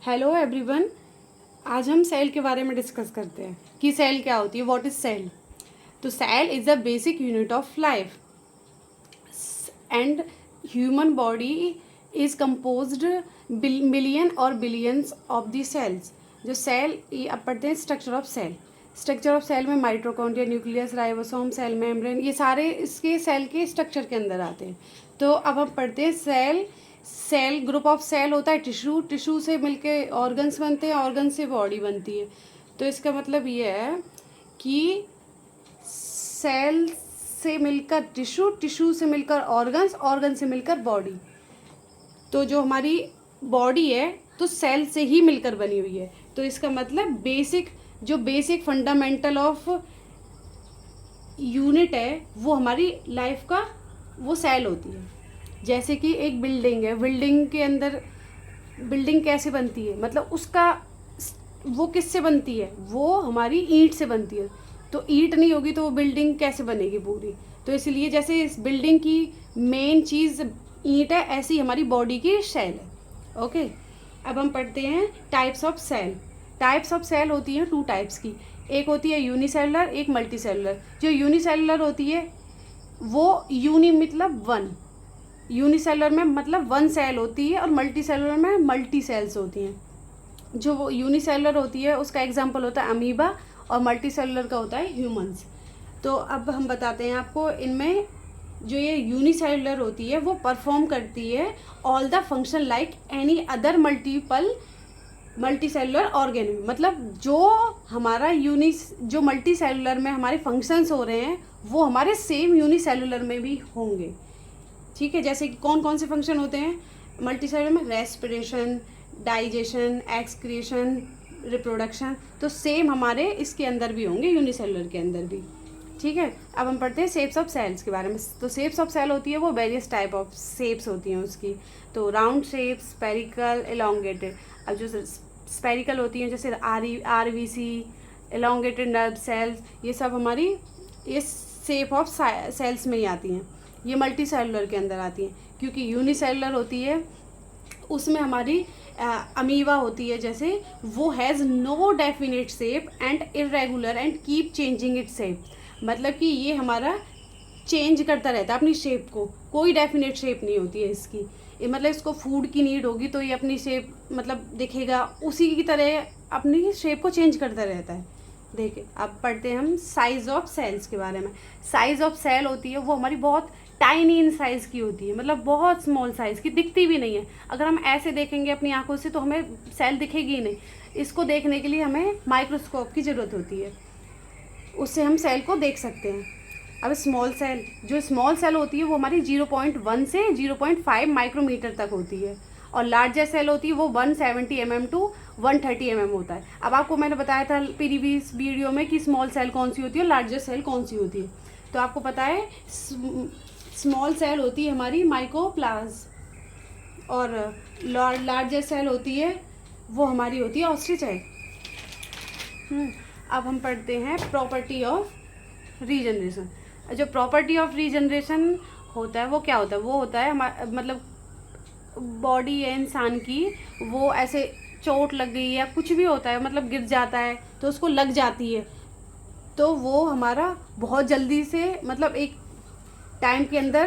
Hello everyone. आज हम cell के बारे में डिस्कस करते हैं कि सेल क्या होती है, व्हाट इज सेल। तो cell is the basic unit of life and human body is composed million or billions of the cells. जो सेल, ये अब पढ़ते हैं structure of cell. Structure of cell में mitochondria, nucleus, ribosome, cell membrane, ये सारे इसके सेल के स्ट्रक्चर के अंदर आते हैं। तो अब हम पढ़ते हैं cell. Cell group of cell होता है टिश्यू, टिश्यू से मिलके ऑर्गन्स बनते हैं, ऑर्गन से बॉडी बनती है। तो इसका मतलब ये है कि सेल से मिलकर टिश्यू, टिश्यू से मिलकर ऑर्गन्स, ऑर्गन से मिलकर बॉडी। तो जो हमारी बॉडी है तो सेल से ही मिलकर बनी हुई है। तो इसका मतलब बेसिक फंडामेंटल ऑफ यूनिट है वो हमारी लाइफ का वो सेल होती है। जैसे कि एक बिल्डिंग है, बिल्डिंग के अंदर बिल्डिंग कैसे बनती है, मतलब उसका वो किससे बनती है, वो हमारी ईंट से बनती है। तो ईंट नहीं होगी तो वो बिल्डिंग कैसे बनेगी पूरी। तो इसलिए जैसे इस बिल्डिंग की मेन चीज़ ईंट है, ऐसी हमारी बॉडी की सेल है। ओके, अब हम पढ़ते हैं types of cell. Types of cell होती हैं टू टाइप्स की, एक होती है यूनिसेलुलर, एक मल्टीसेलुलर। जो यूनिसेलुलर होती है वो यूनि मतलब वन, यूनिसेलुलर में मतलब वन सेल होती है, और मल्टी सेलुलर में मल्टी सेल्स होती हैं। जो वो यूनिसेलुलर होती है उसका एग्जांपल होता है अमीबा, और मल्टी सेलुलर का होता है ह्यूमंस। तो अब हम बताते हैं आपको, इनमें जो ये यूनिसेलुलर होती है वो परफॉर्म करती है all the function like any other multi cellular organism. मतलब जो हमारा जो मल्टी सेलुलर में हमारे फंक्शंस हो रहे हैं वो हमारे सेम यूनिसेलुलर में भी होंगे। ठीक है, जैसे कि कौन कौन से फंक्शन होते हैं मल्टी सेलुलर में, रेस्पिरेशन, डाइजेशन, एक्सक्रीशन, रिप्रोडक्शन। तो सेम हमारे इसके अंदर भी होंगे, यूनिसेलुलर के अंदर भी। ठीक है, अब हम पढ़ते हैं शेप्स ऑफ सेल्स के बारे में। तो शेप्स ऑफ सेल होती है वो वेरियस टाइप ऑफ शेप्स होती हैं उसकी। तो राउंड शेप, स्पेरिकल, एलोंगेटेड। अब जो स्पेरिकल होती हैं जैसे RBC, एलोंगेटेड नर्व सेल्स, ये सब हमारी इस शेप ऑफ सेल्स में ही आती हैं। ये मल्टी सेलुलर के अंदर आती हैं, क्योंकि यूनिसेलुलर होती है उसमें हमारी अमीबा होती है जैसे, वो has no definite shape and irregular and keep changing it shape. मतलब कि ये हमारा चेंज करता रहता है अपनी शेप को, कोई डेफिनेट शेप नहीं होती है इसकी। मतलब इसको फूड की नीड होगी तो ये अपनी शेप मतलब दिखेगा उसी की तरह, अपनी शेप को चेंज करता रहता है। देखिए, अब पढ़ते हैं हम साइज ऑफ सेल्स के बारे में। साइज ऑफ सेल होती है वो हमारी बहुत टाइनी इन साइज़ की होती है, मतलब बहुत स्मॉल साइज़ की, दिखती भी नहीं है। अगर हम ऐसे देखेंगे अपनी आंखों से तो हमें सेल दिखेगी ही नहीं। इसको देखने के लिए हमें माइक्रोस्कोप की ज़रूरत होती है, उससे हम सेल को देख सकते हैं। अब जो स्मॉल सेल होती है वो हमारी 0.1 से 0.5 माइक्रोमीटर तक होती है, और लार्जर सेल होती है वो 170 mm टू 130 mm होता है। अब आपको मैंने बताया था प्रीवियस वीडियो में कि स्मॉल सेल कौन सी होती है और लार्जर सेल कौन सी होती है। तो आपको पता है स्मॉल सेल होती है हमारी माइकोप्लाज्म, और लार्जर सेल होती है वो हमारी होती है ऑस्ट्रिच। अब हम पढ़ते हैं प्रॉपर्टी ऑफ रीजनरेशन। जो प्रॉपर्टी ऑफ रीजनरेशन होता है वो क्या होता है, वो होता है मतलब बॉडी है इंसान की, वो ऐसे चोट लग गई या कुछ भी होता है, मतलब गिर जाता है तो उसको लग जाती है, तो वो हमारा बहुत जल्दी से मतलब एक टाइम के अंदर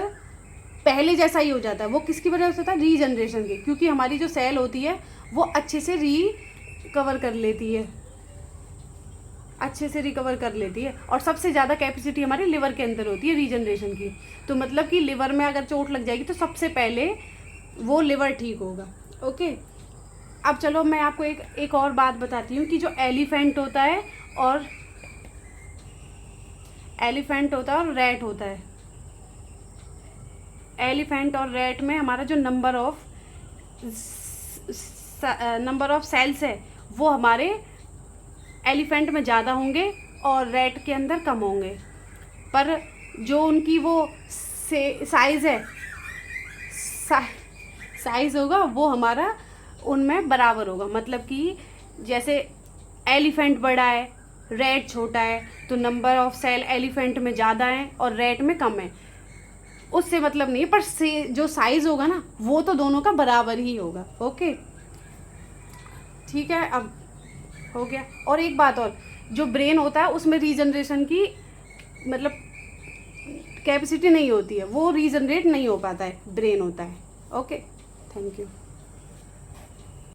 पहले जैसा ही हो जाता है। वो किसकी वजह से होता है, रीजनरेशन के, क्योंकि हमारी जो सेल होती है वो अच्छे से रिकवर कर लेती है, और सबसे ज़्यादा कैपेसिटी हमारे लिवर के अंदर होती है रीजनरेशन की। तो मतलब कि लिवर में अगर चोट लग जाएगी तो सबसे पहले वो लिवर ठीक होगा। ओके, अब चलो मैं आपको एक और बात बताती हूँ कि जो एलिफेंट होता है और रैट होता है। एलिफेंट और रैट में हमारा जो नंबर ऑफ सेल्स है वो हमारे एलिफेंट में ज़्यादा होंगे और रैट के अंदर कम होंगे, पर जो उनकी वो साइज़ है साइज़ होगा वो हमारा उनमें बराबर होगा। मतलब कि जैसे एलिफेंट बड़ा है, रैट छोटा है, तो नंबर ऑफ सेल एलिफेंट में ज़्यादा है और रैट में कम है। उससे मतलब नहीं है, पर से जो साइज़ होगा ना वो तो दोनों का बराबर ही होगा। ओके, ठीक है, अब हो गया। और एक बात और, जो ब्रेन होता है उसमें रीजनरेशन की मतलब कैपेसिटी नहीं होती है, वो रीजनरेट नहीं हो पाता है, ब्रेन होता है। Okay, thank you.